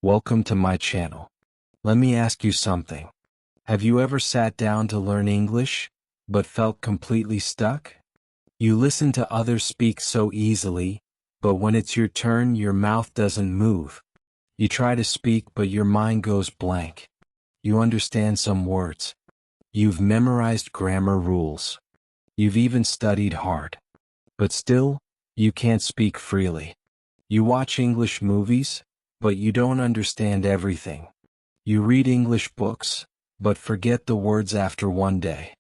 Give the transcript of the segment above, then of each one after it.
Welcome to my channel. Let me ask you something. Have you ever sat down to learn English, but felt completely stuck? You listen to others speak so easily, but when it's your turn, your mouth doesn't move. You try to speak, but your mind goes blank. You understand some words. You've memorized grammar rules. You've even studied hard. But still, you can't speak freely. You watch English movies, but you don't understand everything. You read English books, but forget the words after one day.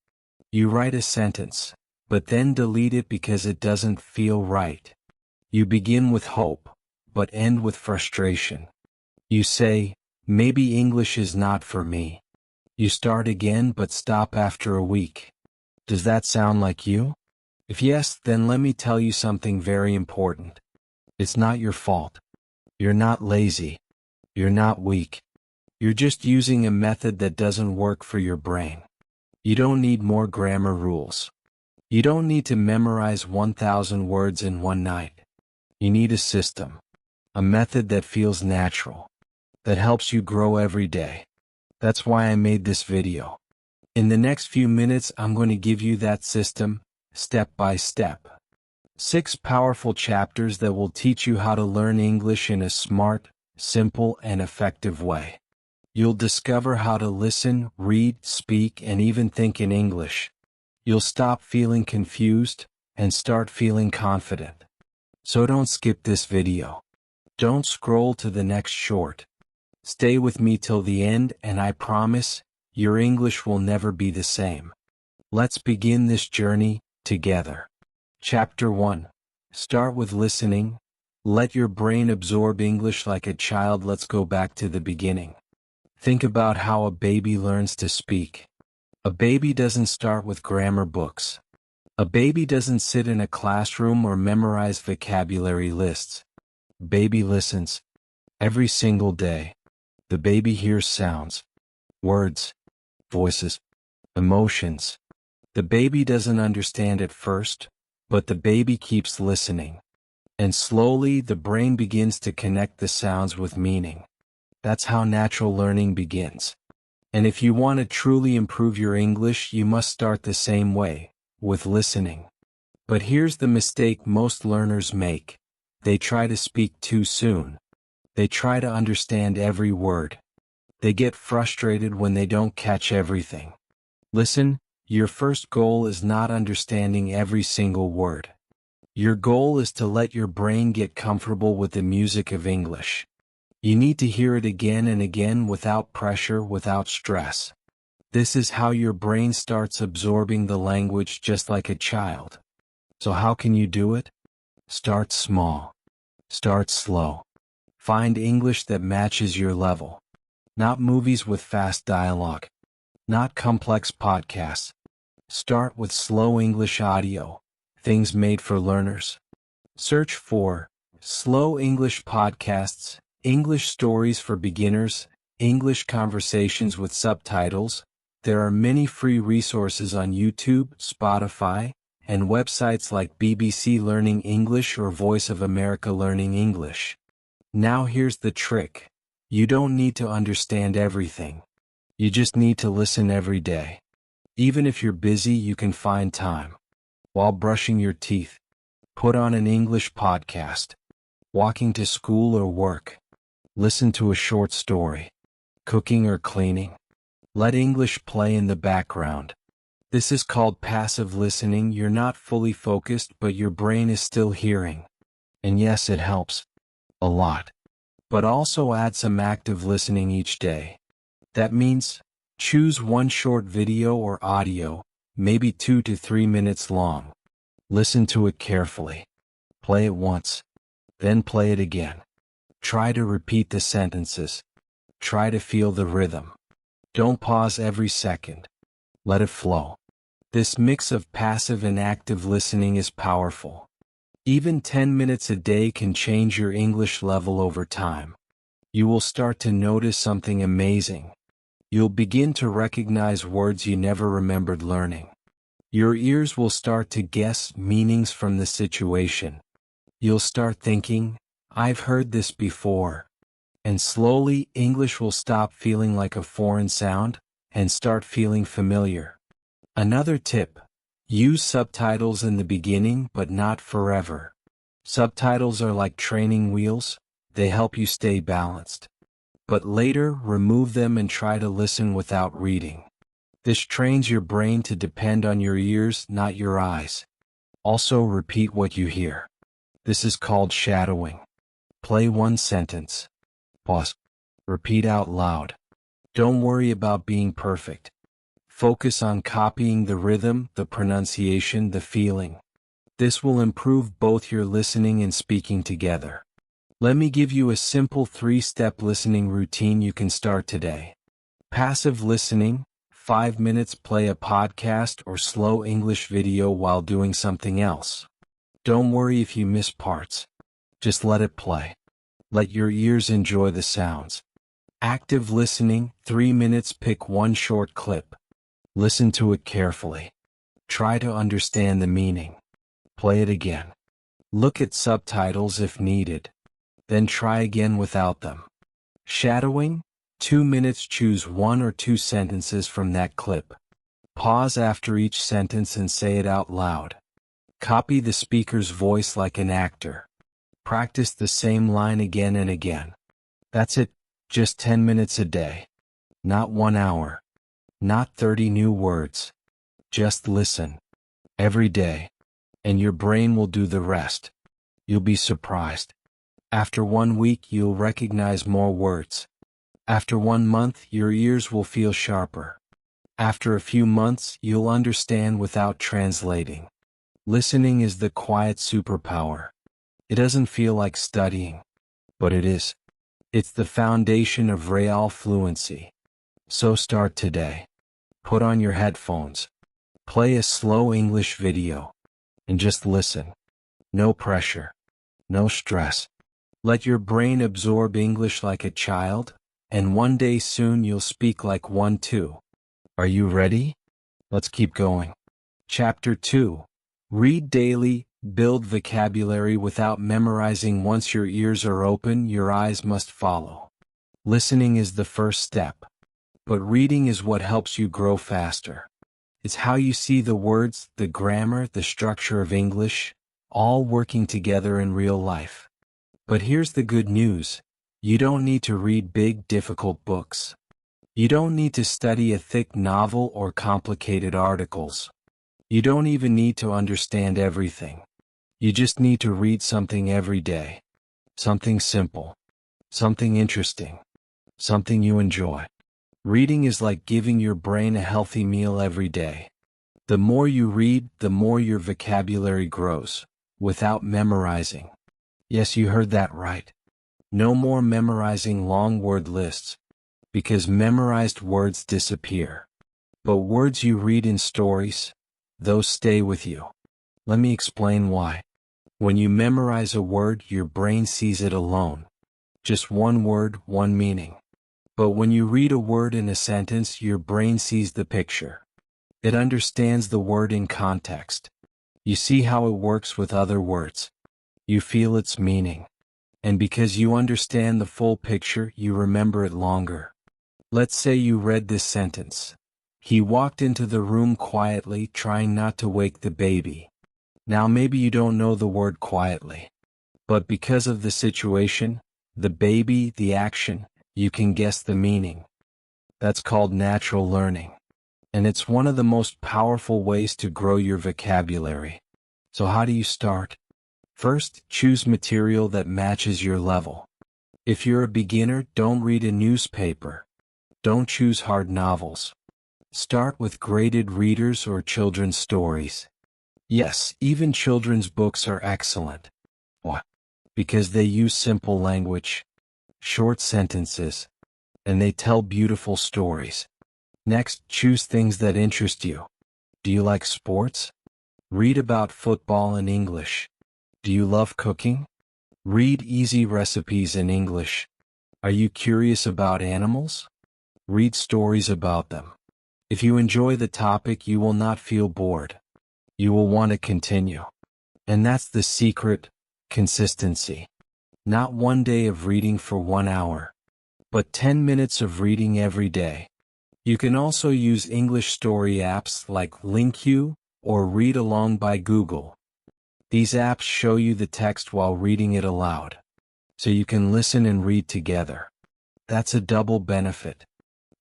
You write a sentence, but then delete it because it doesn't feel right. You begin with hope, but end with frustration. You say, maybe English is not for me. You start again but stop after a week. Does that sound like you? If yes, then let me tell you something very important. It's not your fault. You're not lazy. You're not weak. You're just using a method that doesn't work for your brain. You don't need more grammar rules. You don't need to memorize 1,000 words in one night. You need a system. A method that feels natural. That helps you grow every day. That's why I made this video. In the next few minutes, I'm going to give you that system, step by step. 6 powerful chapters that will teach you how to learn English in a smart, simple, and effective way. You'll discover how to listen, read, speak, and even think in English. You'll stop feeling confused and start feeling confident. So don't skip this video. Don't scroll to the next short. Stay with me till the end, and I promise, your English will never be the same. Let's begin this journey together. Chapter 1. Start with listening. Let your brain absorb English like a child. Let's go back to the beginning. Think about how a baby learns to speak. A baby doesn't start with grammar books. A baby doesn't sit in a classroom or memorize vocabulary lists. Baby listens. Every single day. The baby hears sounds, words, voices, emotions. The baby doesn't understand at first, but the baby keeps listening. And slowly the brain begins to connect the sounds with meaning. That's how natural learning begins. And if you want to truly improve your English, you must start the same way, with listening. But here's the mistake most learners make. They try to speak too soon. They try to understand every word. They get frustrated when they don't catch everything. Listen, your first goal is not understanding every single word. Your goal is to let your brain get comfortable with the music of English. You need to hear it again and again without pressure, without stress. This is how your brain starts absorbing the language just like a child. So how can you do it? Start small. Start slow. Find English that matches your level. Not movies with fast dialogue. Not complex podcasts. Start with slow English audio, things made for learners. Search for slow English podcasts, English stories for beginners, English conversations with subtitles. There are many free resources on YouTube, Spotify, and websites like BBC Learning English or Voice of America Learning English. Now here's the trick. You don't need to understand everything. You just need to listen every day. Even if you're busy, you can find time. While brushing your teeth, put on an English podcast. Walking to school or work, listen to a short story. Cooking or cleaning, let English play in the background. This is called passive listening. You're not fully focused, but your brain is still hearing. And yes, it helps. A lot. But also add some active listening each day. That means, choose one short video or audio, maybe 2 to 3 minutes long. Listen to it carefully. Play it once. Then play it again. Try to repeat the sentences. Try to feel the rhythm. Don't pause every second. Let it flow. This mix of passive and active listening is powerful. Even 10 minutes a day can change your English level over time. You will start to notice something amazing. You'll begin to recognize words you never remembered learning. Your ears will start to guess meanings from the situation. You'll start thinking, I've heard this before. And slowly, English will stop feeling like a foreign sound and start feeling familiar. Another tip: use subtitles in the beginning but not forever. Subtitles are like training wheels, they help you stay balanced. But later, remove them and try to listen without reading. This trains your brain to depend on your ears, not your eyes. Also, repeat what you hear. This is called shadowing. Play one sentence. Pause. Repeat out loud. Don't worry about being perfect. Focus on copying the rhythm, the pronunciation, the feeling. This will improve both your listening and speaking together. Let me give you a simple 3-step listening routine you can start today. Passive listening: 5 minutes, play a podcast or slow English video while doing something else. Don't worry if you miss parts. Just let it play. Let your ears enjoy the sounds. Active listening: 3 minutes, pick one short clip. Listen to it carefully. Try to understand the meaning. Play it again. Look at subtitles if needed. Then try again without them. Shadowing: 2 minutes, choose 1 or 2 sentences from that clip. Pause after each sentence and say it out loud. Copy the speaker's voice like an actor. Practice the same line again and again. That's it, just 10 minutes a day. Not 1 hour. Not 30 new words. Just listen. Every day. And your brain will do the rest. You'll be surprised. After 1 week, you'll recognize more words. After 1 month, your ears will feel sharper. After a few months, you'll understand without translating. Listening is the quiet superpower. It doesn't feel like studying, but it is. It's the foundation of real fluency. So start today. Put on your headphones. Play a slow English video. And just listen. No pressure. No stress. Let your brain absorb English like a child, and one day soon you'll speak like one too. Are you ready? Let's keep going. Chapter 2. Read daily, build vocabulary without memorizing. Once your ears are open, your eyes must follow. Listening is the first step. But reading is what helps you grow faster. It's how you see the words, the grammar, the structure of English, all working together in real life. But here's the good news: you don't need to read big, difficult books. You don't need to study a thick novel or complicated articles. You don't even need to understand everything. You just need to read something every day. Something simple. Something interesting. Something you enjoy. Reading is like giving your brain a healthy meal every day. The more you read, the more your vocabulary grows, without memorizing. Yes, you heard that right. No more memorizing long word lists, because memorized words disappear. But words you read in stories, those stay with you. Let me explain why. When you memorize a word, your brain sees it alone. Just one word, one meaning. But when you read a word in a sentence, your brain sees the picture. It understands the word in context. You see how it works with other words. You feel its meaning. And because you understand the full picture, you remember it longer. Let's say you read this sentence. He walked into the room quietly, trying not to wake the baby. Now maybe you don't know the word quietly. But because of the situation, the baby, the action, you can guess the meaning. That's called natural learning. And it's one of the most powerful ways to grow your vocabulary. So how do you start? First, choose material that matches your level. If you're a beginner, don't read a newspaper. Don't choose hard novels. Start with graded readers or children's stories. Yes, even children's books are excellent. Why? Because they use simple language, short sentences, and they tell beautiful stories. Next, choose things that interest you. Do you like sports? Read about football in English. Do you love cooking? Read easy recipes in English. Are you curious about animals? Read stories about them. If you enjoy the topic, you will not feel bored. You will want to continue. And that's the secret: consistency. Not one day of reading for 1 hour, but 10 minutes of reading every day. You can also use English story apps like LinkU or Read Along by Google. These apps show you the text while reading it aloud, so you can listen and read together. That's a double benefit.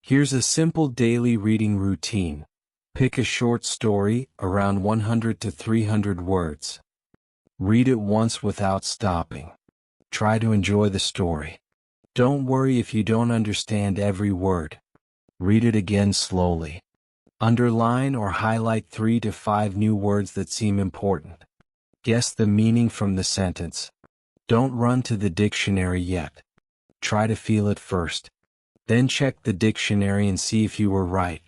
Here's a simple daily reading routine. Pick a short story, around 100 to 300 words. Read it once without stopping. Try to enjoy the story. Don't worry if you don't understand every word. Read it again slowly. Underline or highlight 3 to 5 new words that seem important. Guess the meaning from the sentence. Don't run to the dictionary yet. Try to feel it first. Then check the dictionary and see if you were right.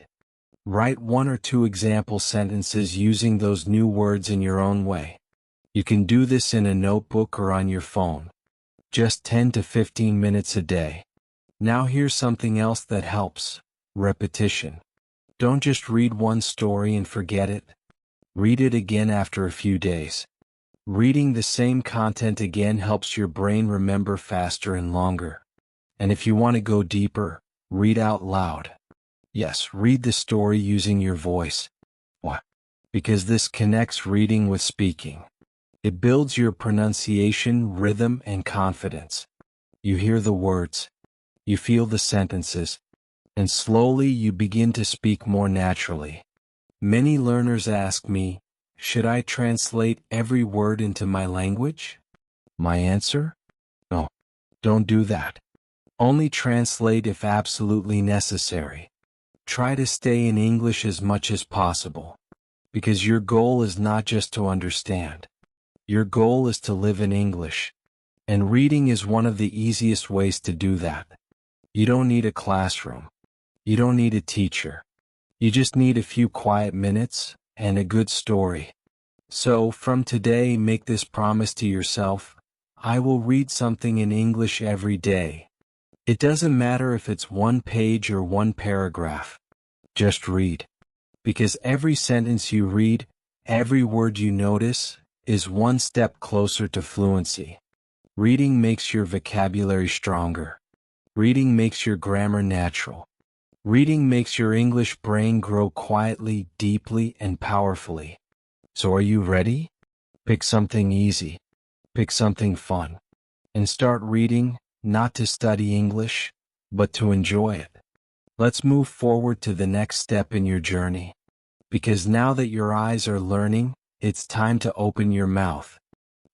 Write 1 or 2 example sentences using those new words in your own way. You can do this in a notebook or on your phone. Just 10 to 15 minutes a day. Now here's something else that helps. Repetition. Don't just read one story and forget it. Read it again after a few days. Reading the same content again helps your brain remember faster and longer. And if you want to go deeper, read out loud. Yes, read the story using your voice. Why? Because this connects reading with speaking. It builds your pronunciation, rhythm, and confidence. You hear the words. You feel the sentences. And slowly you begin to speak more naturally. Many learners ask me, should I translate every word into my language? My answer? No, don't do that. Only translate if absolutely necessary. Try to stay in English as much as possible. Because your goal is not just to understand. Your goal is to live in English. And reading is one of the easiest ways to do that. You don't need a classroom. You don't need a teacher. You just need a few quiet minutes and a good story. So, from today, make this promise to yourself: I will read something in English every day. It doesn't matter if it's 1 page or 1 paragraph. Just read. Because every sentence you read, every word you notice, is 1 step closer to fluency. Reading makes your vocabulary stronger. Reading makes your grammar natural. Reading makes your English brain grow quietly, deeply, and powerfully. So are you ready? Pick something easy. Pick something fun. And start reading, not to study English, but to enjoy it. Let's move forward to the next step in your journey. Because now that your eyes are learning, it's time to open your mouth.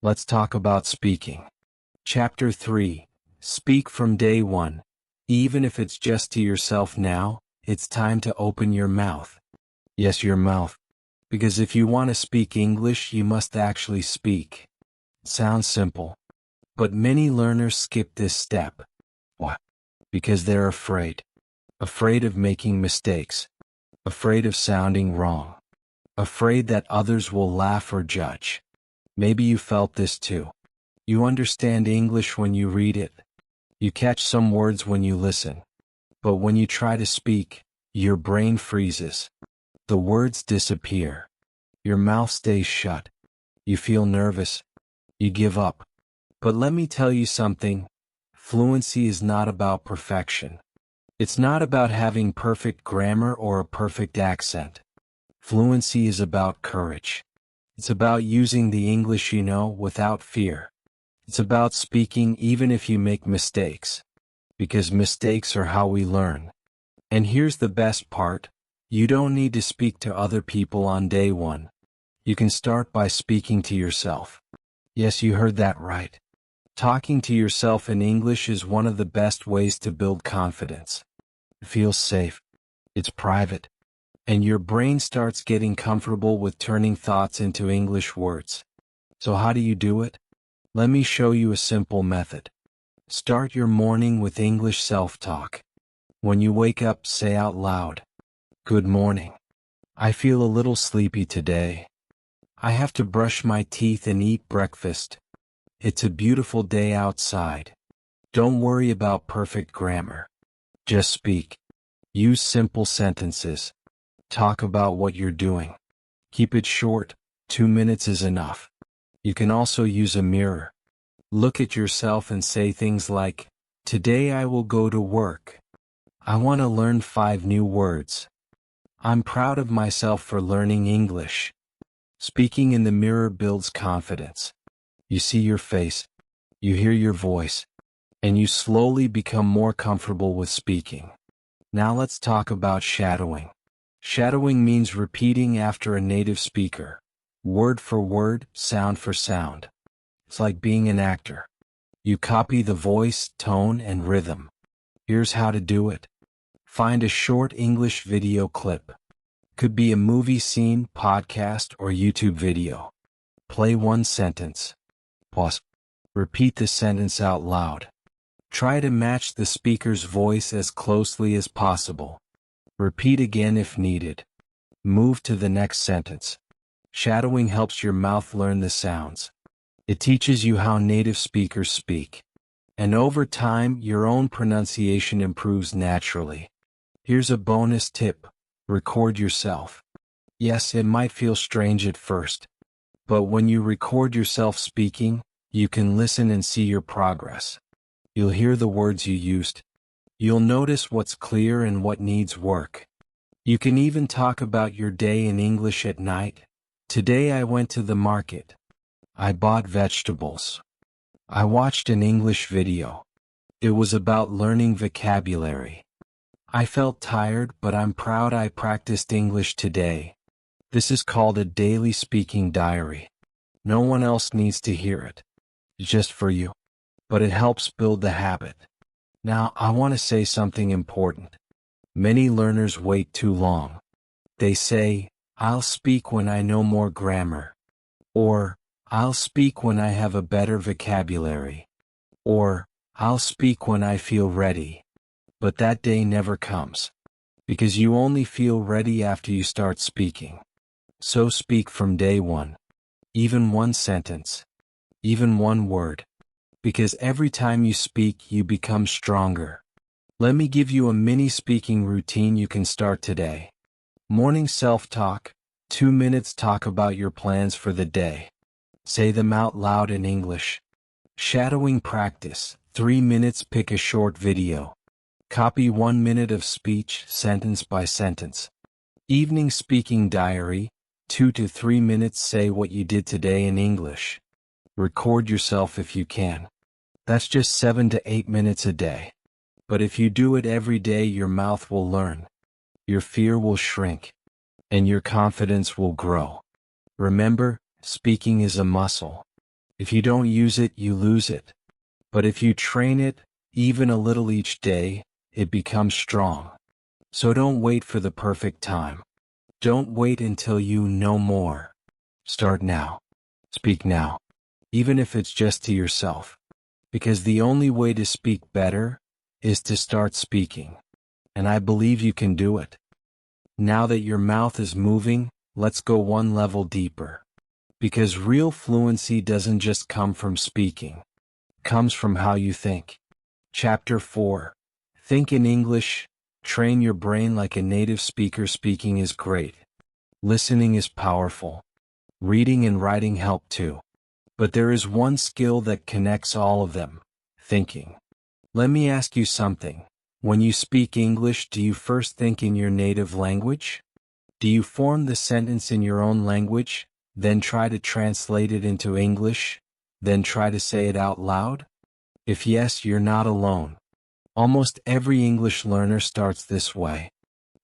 Let's talk about speaking. Chapter 3. Speak from day 1. Even if it's just to yourself now, it's time to open your mouth. Yes, your mouth. Because if you want to speak English, you must actually speak. Sounds simple. But many learners skip this step. Why? Because they're afraid. Afraid of making mistakes. Afraid of sounding wrong. Afraid that others will laugh or judge. Maybe you felt this too. You understand English when you read it. You catch some words when you listen. But when you try to speak, your brain freezes. The words disappear. Your mouth stays shut. You feel nervous. You give up. But let me tell you something. Fluency is not about perfection. It's not about having perfect grammar or a perfect accent. Fluency is about courage. It's about using the English you know without fear. It's about speaking even if you make mistakes. Because mistakes are how we learn. And here's the best part. You don't need to speak to other people on day 1. You can start by speaking to yourself. Yes, you heard that right. Talking to yourself in English is one of the best ways to build confidence. It feels safe. It's private. And your brain starts getting comfortable with turning thoughts into English words. So how do you do it? Let me show you a simple method. Start your morning with English self-talk. When you wake up, say out loud, "Good morning. I feel a little sleepy today. I have to brush my teeth and eat breakfast. It's a beautiful day outside." Don't worry about perfect grammar. Just speak. Use simple sentences. Talk about what you're doing. Keep it short. 2 minutes is enough. You can also use a mirror. Look at yourself and say things like, "Today I will go to work. I want to learn 5 new words. I'm proud of myself for learning English." Speaking in the mirror builds confidence. You see your face, you hear your voice, and you slowly become more comfortable with speaking. Now let's talk about shadowing. Shadowing means repeating after a native speaker, word for word, sound for sound. It's like being an actor. You copy the voice, tone, and rhythm. Here's how to do it. Find a short English video clip. Could be a movie scene, podcast, or YouTube video. Play one sentence. Pause. Repeat the sentence out loud. Try to match the speaker's voice as closely as possible. Repeat again if needed. Move to the next sentence. Shadowing helps your mouth learn the sounds. It teaches you how native speakers speak. And over time, your own pronunciation improves naturally. Here's a bonus tip. Record yourself. Yes, it might feel strange at first, but when you record yourself speaking, you can listen and see your progress. You'll hear the words you used. You'll notice what's clear and what needs work. You can even talk about your day in English at night. Today I went to the market. I bought vegetables. I watched an English video. It was about learning vocabulary. I felt tired, but I'm proud I practiced English today. This is called a daily speaking diary. No one else needs to hear it. It's just for you. But it helps build the habit. Now, I want to say something important. Many learners wait too long. They say, "I'll speak when I know more grammar." Or, "I'll speak when I have a better vocabulary." Or, "I'll speak when I feel ready." But that day never comes. Because you only feel ready after you start speaking. So speak from day one. Even one sentence. Even one word. Because every time you speak, you become stronger. Let me give you a mini speaking routine you can start today. Morning self-talk. 2 minutes talk about your plans for the day. Say them out loud in English. Shadowing practice. 3 minutes pick a short video. Copy 1 minute of speech, sentence by sentence. Evening speaking diary. 2 to 3 minutes say what you did today in English. Record yourself if you can. That's just 7 to 8 minutes a day. But if you do it every day, your mouth will learn. Your fear will shrink. And your confidence will grow. Remember, speaking is a muscle. If you don't use it, you lose it. But if you train it, even a little each day, it becomes strong. So don't wait for the perfect time. Don't wait until you know more. Start now. Speak now. Even if it's just to yourself. Because the only way to speak better is to start speaking. And I believe you can do it. Now that your mouth is moving, let's go one level deeper. Because real fluency doesn't just come from speaking. It comes from how you think. Chapter 4. Think in English. Train your brain like a native speaker. Speaking is great. Listening is powerful. Reading and writing help too. But there is one skill that connects all of them. Thinking. Let me ask you something. When you speak English, do you first think in your native language? Do you form the sentence in your own language, then try to translate it into English, then try to say it out loud? If yes, you're not alone. Almost every English learner starts this way.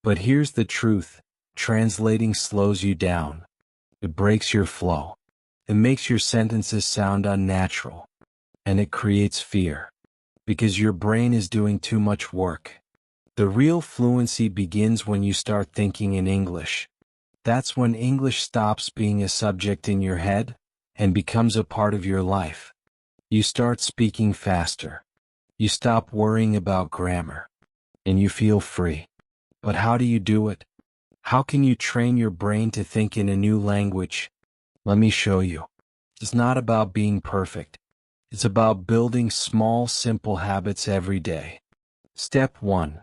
But here's the truth. Translating slows you down. It breaks your flow. It makes your sentences sound unnatural. And it creates fear. Because your brain is doing too much work. The real fluency begins when you start thinking in English. That's when English stops being a subject in your head and becomes a part of your life. You start speaking faster. You stop worrying about grammar. And you feel free. But how do you do it? How can you train your brain to think in a new language? Let me show you. It's not about being perfect. It's about building small, simple habits every day. Step 1.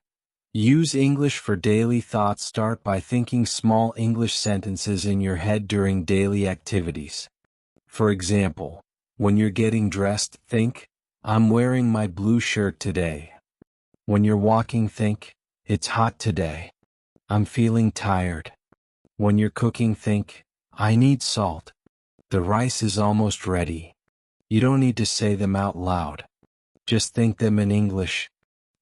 Use English for daily thoughts. Start by thinking small English sentences in your head during daily activities. For example, When you're getting dressed, think, I'm wearing my blue shirt today. When you're walking, think, it's hot today. I'm feeling tired. When you're cooking, think, I need salt. The rice is almost ready. You don't need to say them out loud. Just think them in English.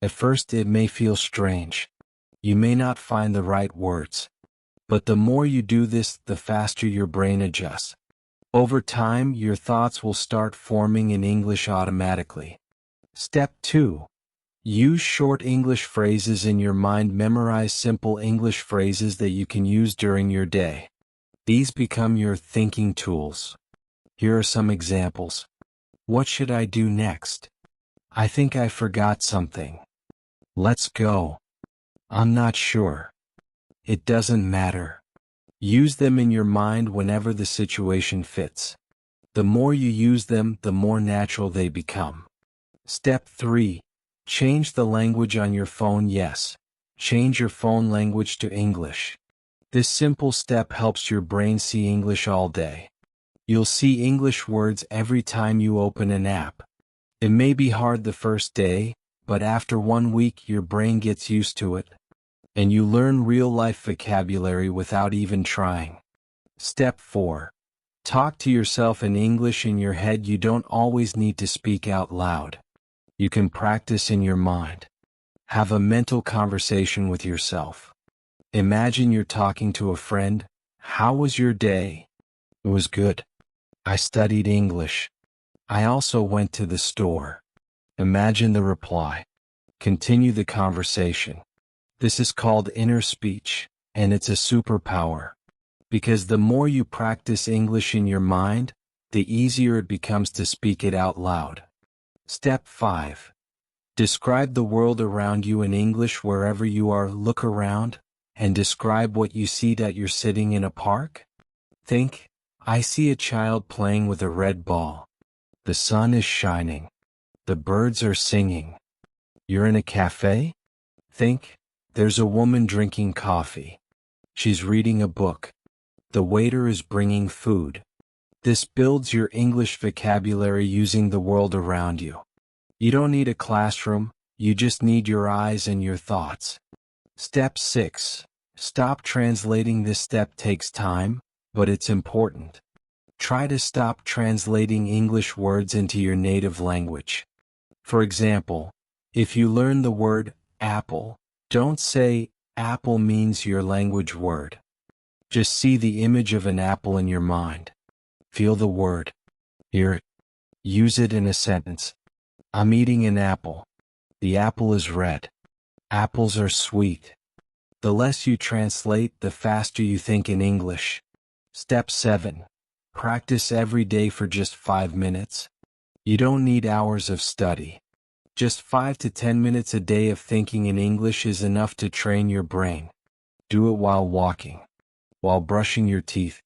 At first it may feel strange. You may not find the right words. But the more you do this, the faster your brain adjusts. Over time, your thoughts will start forming in English automatically. Step 2. Use short English phrases in your mind. Memorize simple English phrases that you can use during your day. These become your thinking tools. Here are some examples. What should I do next? I think I forgot something. Let's go. I'm not sure. It doesn't matter. Use them in your mind whenever the situation fits. The more you use them, the more natural they become. Step 3. Change the language on your phone. Yes. Change your phone language to English. This simple step helps your brain see English all day. You'll see English words every time you open an app. It may be hard the first day, but after 1 week your brain gets used to it, and you learn real-life vocabulary without even trying. Step 4. Talk to yourself in English in your head. You don't always need to speak out loud. You can practice in your mind. Have a mental conversation with yourself. Imagine you're talking to a friend. How was your day? It was good. I studied English. I also went to the store. Imagine the reply. Continue the conversation. This is called inner speech, and it's a superpower. Because the more you practice English in your mind, the easier it becomes to speak it out loud. Step 5. Describe the world around you in English wherever you are. Look around, and describe what you see. That you're sitting in a park? Think, I see a child playing with a red ball. The sun is shining. The birds are singing. You're in a cafe? Think, there's a woman drinking coffee. She's reading a book. The waiter is bringing food. This builds your English vocabulary using the world around you. You don't need a classroom, you just need your eyes and your thoughts. Step 6. Stop translating. This step takes time, but it's important. Try to stop translating English words into your native language. For example, if you learn the word apple, don't say apple means your language word. Just see the image of an apple in your mind. Feel the word. Hear it. Use it in a sentence. I'm eating an apple. The apple is red. Apples are sweet. The less you translate, the faster you think in English. Step 7. Practice every day for just 5 minutes. You don't need hours of study. Just 5 to 10 minutes a day of thinking in English is enough to train your brain. Do it while walking, while brushing your teeth,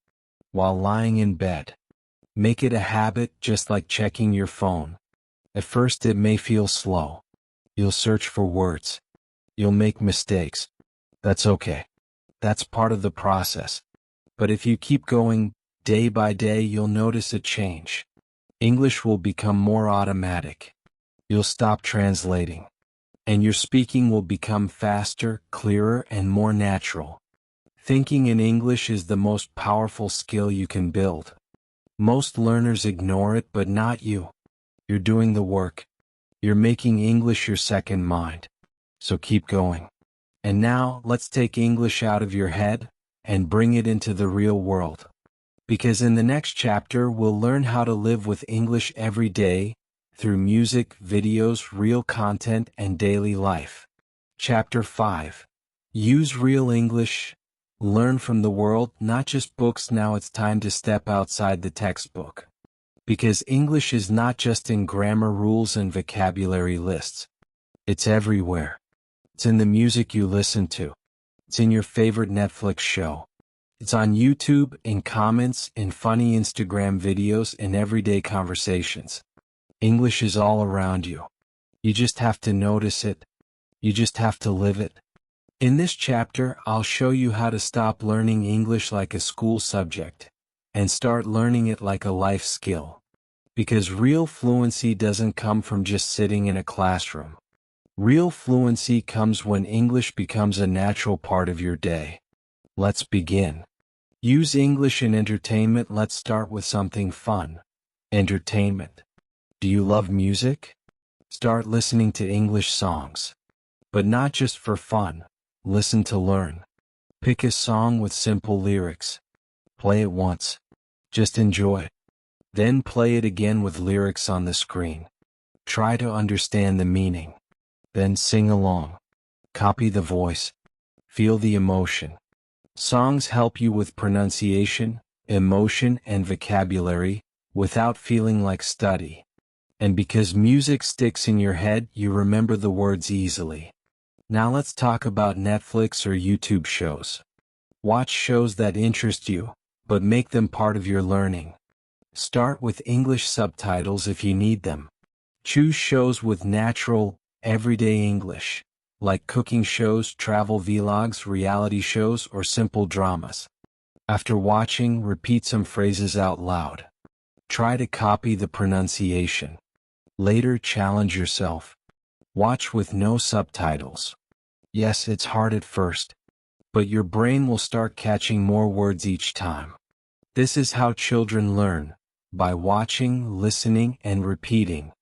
while lying in bed. Make it a habit, just like checking your phone. At first it may feel slow. You'll search for words. You'll make mistakes. That's okay. That's part of the process. But if you keep going, day by day, you'll notice a change. English will become more automatic. You'll stop translating. And your speaking will become faster, clearer, and more natural. Thinking in English is the most powerful skill you can build. Most learners ignore it, but not you. You're doing the work. You're making English your second mind. So keep going. And now, let's take English out of your head and bring it into the real world. Because in the next chapter, we'll learn how to live with English every day through music, videos, real content, and daily life. Chapter 5. Use real English. Learn from the world, not just books. Now it's time to step outside the textbook. Because English is not just in grammar rules and vocabulary lists. It's everywhere. It's in the music you listen to. It's in your favorite Netflix show. It's on YouTube, in comments, in funny Instagram videos, in everyday conversations. English is all around you. You just have to notice it. You just have to live it. In this chapter, I'll show you how to stop learning English like a school subject and start learning it like a life skill. Because real fluency doesn't come from just sitting in a classroom. Real fluency comes when English becomes a natural part of your day. Let's begin. Use English in entertainment. Let's start with something fun. Entertainment. Do you love music? Start listening to English songs. But not just for fun. Listen to learn. Pick a song with simple lyrics. Play it once. Just enjoy. Then play it again with lyrics on the screen. Try to understand the meaning. Then sing along. Copy the voice. Feel the emotion. Songs help you with pronunciation, emotion, and vocabulary, without feeling like study. And because music sticks in your head, you remember the words easily. Now let's talk about Netflix or YouTube shows. Watch shows that interest you, but make them part of your learning. Start with English subtitles if you need them. Choose shows with natural, everyday English, like cooking shows, travel vlogs, reality shows, or simple dramas. After watching, repeat some phrases out loud. Try to copy the pronunciation. Later, challenge yourself. Watch with no subtitles. Yes, it's hard at first, but your brain will start catching more words each time. This is how children learn, by watching, listening, and repeating.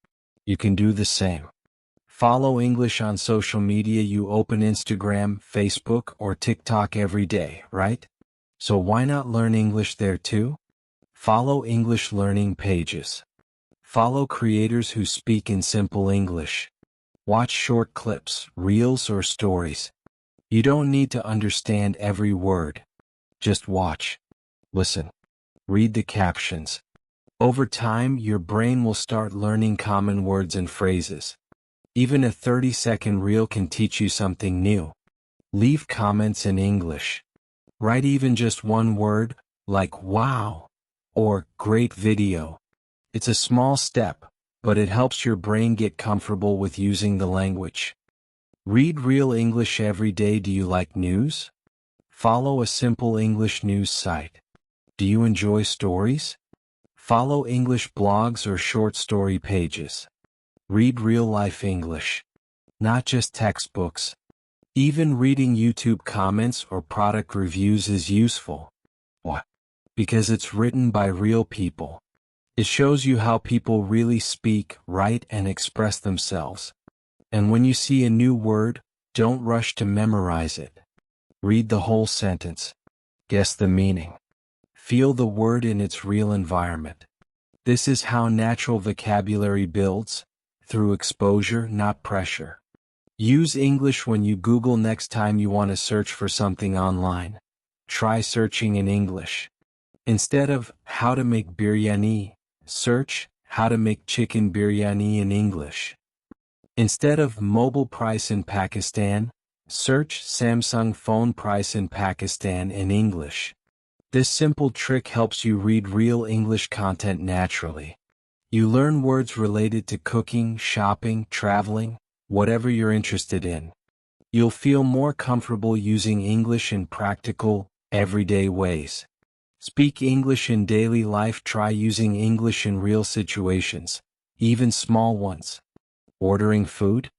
You can do the same. Follow English on social media. You open Instagram, Facebook, or TikTok every day, right? So why not learn English there too? Follow English learning pages. Follow creators who speak in simple English. Watch short clips, reels, or stories. You don't need to understand every word. Just watch. Listen. Read the captions. Over time, your brain will start learning common words and phrases. Even a 30-second reel can teach you something new. Leave comments in English. Write even just one word, like wow, or great video. It's a small step, but it helps your brain get comfortable with using the language. Read real English every day. Do you like news? Follow a simple English news site. Do you enjoy stories? Follow English blogs or short story pages. Read real-life English, not just textbooks. Even reading YouTube comments or product reviews is useful. Why? Because it's written by real people. It shows you how people really speak, write, and express themselves. And when you see a new word, don't rush to memorize it. Read the whole sentence. Guess the meaning. Feel the word in its real environment. This is how natural vocabulary builds, through exposure, not pressure. Use English when you Google next time you want to search for something online. Try searching in English. Instead of how to make biryani, search how to make chicken biryani in English. Instead of mobile price in Pakistan, search Samsung phone price in Pakistan in English. This simple trick helps you read real English content naturally. You learn words related to cooking, shopping, traveling, whatever you're interested in. You'll feel more comfortable using English in practical, everyday ways. Speak English in daily life. Try using English in real situations, even small ones. Ordering food?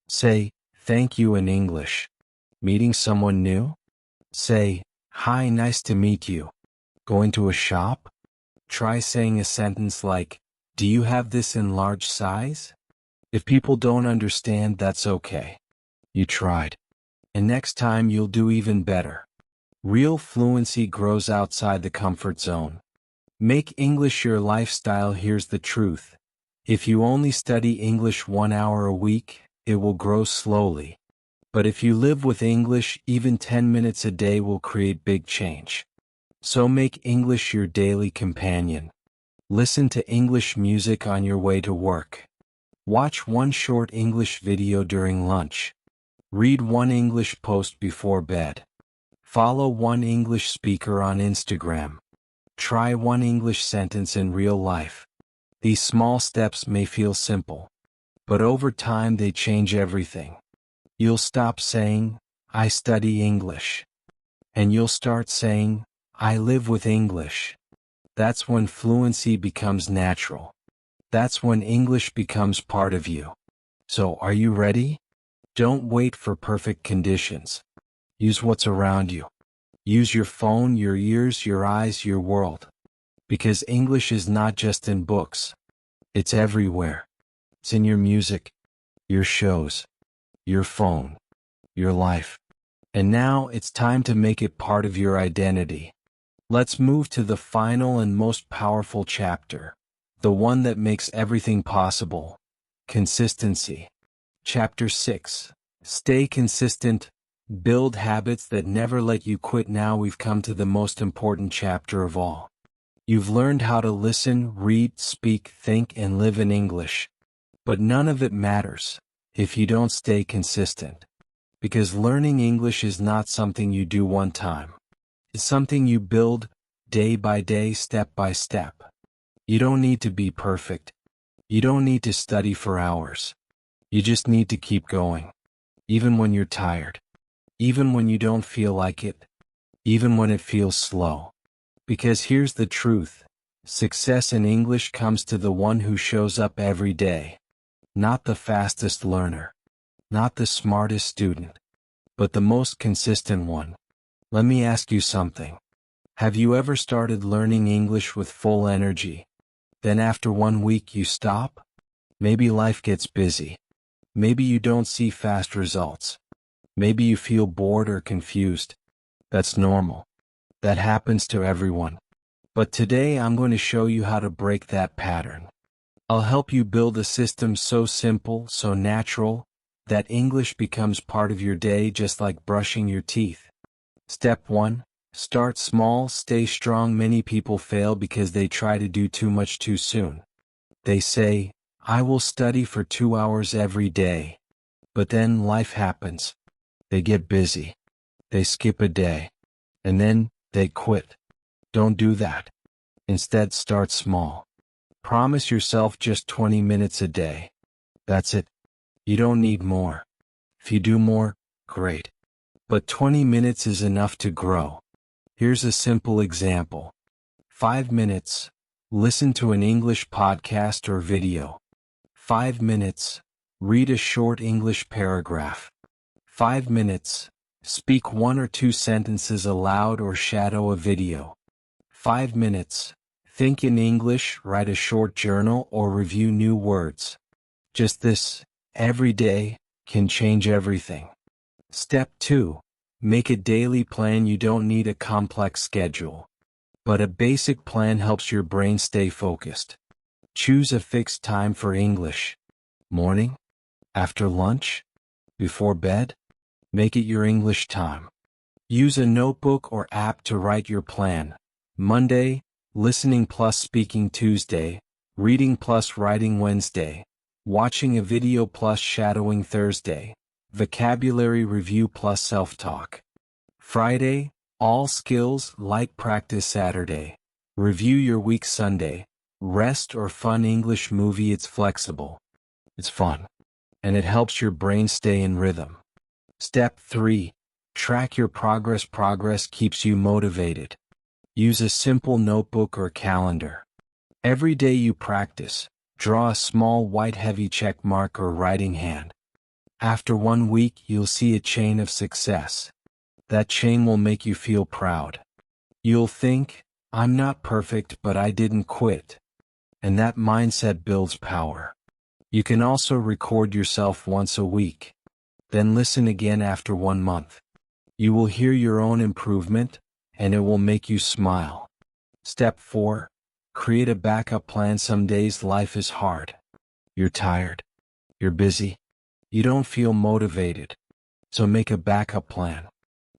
Say, thank you in English. Meeting someone new? Say, hi, nice to meet you. Going to a shop? Try saying a sentence like, do you have this in large size? If people don't understand, that's okay. You tried. And next time you'll do even better. Real fluency grows outside the comfort zone. Make English your lifestyle. Here's the truth. If you only study English 1 hour a week, it will grow slowly. But if you live with English, even 10 minutes a day will create big change. So make English your daily companion. Listen to English music on your way to work. Watch one short English video during lunch. Read one English post before bed. Follow one English speaker on Instagram. Try one English sentence in real life. These small steps may feel simple, but over time they change everything. You'll stop saying, I study English. And you'll start saying, I live with English. That's when fluency becomes natural. That's when English becomes part of you. So, are you ready? Don't wait for perfect conditions. Use what's around you. Use your phone, your ears, your eyes, your world. Because English is not just in books. It's everywhere. It's in your music, your shows, your phone, your life. And now it's time to make it part of your identity. Let's move to the final and most powerful chapter. The one that makes everything possible. Consistency. Chapter 6. Stay consistent. Build habits that never let you quit. Now we've come to the most important chapter of all. You've learned how to listen, read, speak, think, and live in English. But none of it matters if you don't stay consistent. Because learning English is not something you do one time. It's something you build day by day, step by step. You don't need to be perfect. You don't need to study for hours. You just need to keep going. Even when you're tired. Even when you don't feel like it. Even when it feels slow. Because here's the truth. Success in English comes to the one who shows up every day. Not the fastest learner. Not the smartest student. But the most consistent one. Let me ask you something. Have you ever started learning English with full energy? Then after 1 week you stop? Maybe life gets busy. Maybe you don't see fast results. Maybe you feel bored or confused. That's normal. That happens to everyone. But today I'm going to show you how to break that pattern. I'll help you build a system so simple, so natural, that English becomes part of your day just like brushing your teeth. Step 1. Start small, stay strong. Many people fail because they try to do too much too soon. They say, I will study for 2 hours every day. But then life happens. They get busy. They skip a day. And then, they quit. Don't do that. Instead, start small. Promise yourself just 20 minutes a day. That's it. You don't need more. If you do more, great. But 20 minutes is enough to grow. Here's a simple example. 5 minutes. Listen to an English podcast or video. 5 minutes. Read a short English paragraph. 5 minutes. Speak 1 or 2 sentences aloud or shadow a video. 5 minutes. Think in English, write a short journal or review new words. Just this, every day, can change everything. Step 2. Make a daily plan. You don't need a complex schedule. But a basic plan helps your brain stay focused. Choose a fixed time for English. Morning? After lunch? Before bed? Make it your English time. Use a notebook or app to write your plan. Monday, listening plus speaking. Tuesday, reading plus writing. Wednesday, watching a video plus shadowing. Thursday, vocabulary review plus self-talk. Friday, all skills like practice. Saturday, review your week. Sunday, rest or fun English movie. It's flexible. It's fun. And it helps your brain stay in rhythm. Step 3. Track your progress. Progress keeps you motivated. Use a simple notebook or calendar. Every day you practice, draw a small white heavy check mark or writing hand. After 1 week, you'll see a chain of success. That chain will make you feel proud. You'll think, I'm not perfect, but I didn't quit. And that mindset builds power. You can also record yourself once a week. Then listen again after 1 month. You will hear your own improvement, and it will make you smile. Step 4. Create a backup plan. Some days life is hard. You're tired. You're busy. You don't feel motivated. So make a backup plan.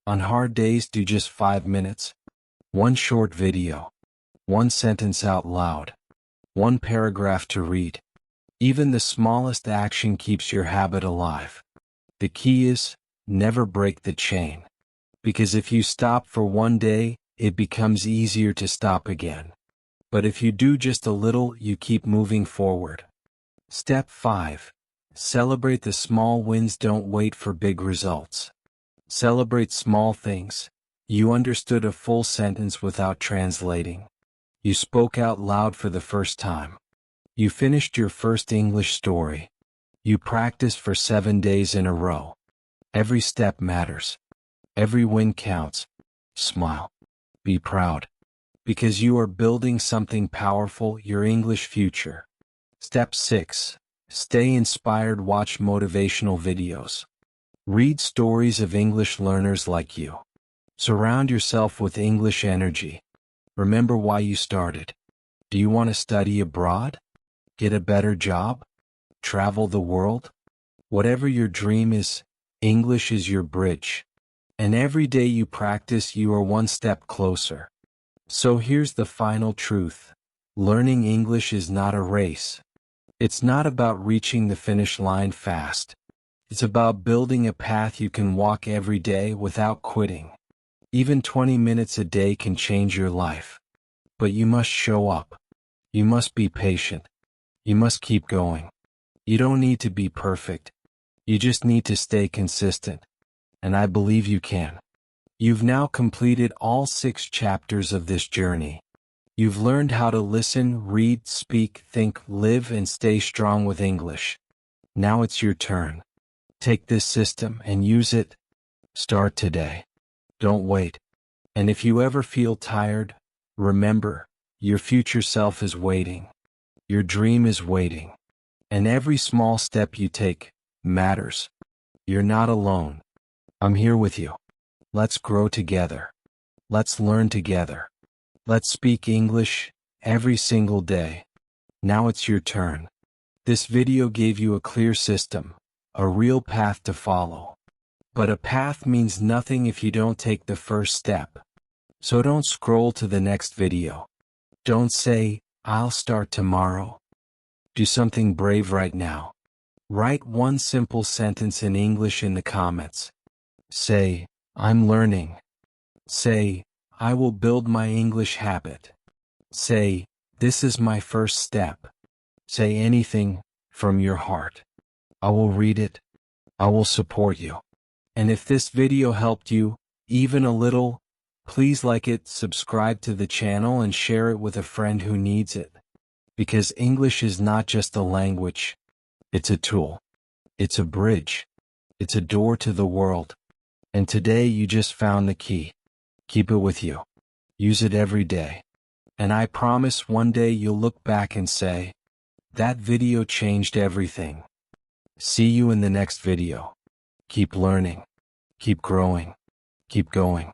On hard days, do just 5 minutes. 1 short video. 1 sentence out loud. 1 paragraph to read. Even the smallest action keeps your habit alive. The key is, never break the chain. Because if you stop for 1 day, it becomes easier to stop again. But if you do just a little, you keep moving forward. Step 5. Celebrate the small wins. Don't wait for big results. Celebrate small things. You understood a full sentence without translating. You spoke out loud for the first time. You finished your first English story. You practiced for 7 days in a row. Every step matters. Every win counts. Smile. Be proud. Because you are building something powerful, your English future. Step 6. Stay inspired. Watch motivational videos. Read stories of English learners like you. Surround yourself with English energy. Remember why you started. Do you want to study abroad? Get a better job? Travel the world? Whatever your dream is, English is your bridge. And every day you practice, you are one step closer. So here's the final truth. Learning English is not a race. It's not about reaching the finish line fast. It's about building a path you can walk every day without quitting. Even 20 minutes a day can change your life. But you must show up. You must be patient. You must keep going. You don't need to be perfect. You just need to stay consistent. And I believe you can. You've now completed all 6 chapters of this journey. You've learned how to listen, read, speak, think, live, and stay strong with English. Now it's your turn. Take this system and use it. Start today. Don't wait. And if you ever feel tired, remember, your future self is waiting. Your dream is waiting. And every small step you take matters. You're not alone. I'm here with you. Let's grow together. Let's learn together. Let's speak English every single day. Now it's your turn. This video gave you a clear system, a real path to follow. But a path means nothing if you don't take the first step. So don't scroll to the next video. Don't say, I'll start tomorrow. Do something brave right now. Write one simple sentence in English in the comments. Say, I'm learning. Say, I will build my English habit. Say, this is my first step. Say anything from your heart. I will read it. I will support you. And if this video helped you, even a little, please like it, subscribe to the channel, and share it with a friend who needs it. Because English is not just a language. It's a tool. It's a bridge. It's a door to the world. And today you just found the key. Keep it with you. Use it every day. And I promise one day you'll look back and say, that video changed everything. See you in the next video. Keep learning. Keep growing. Keep going.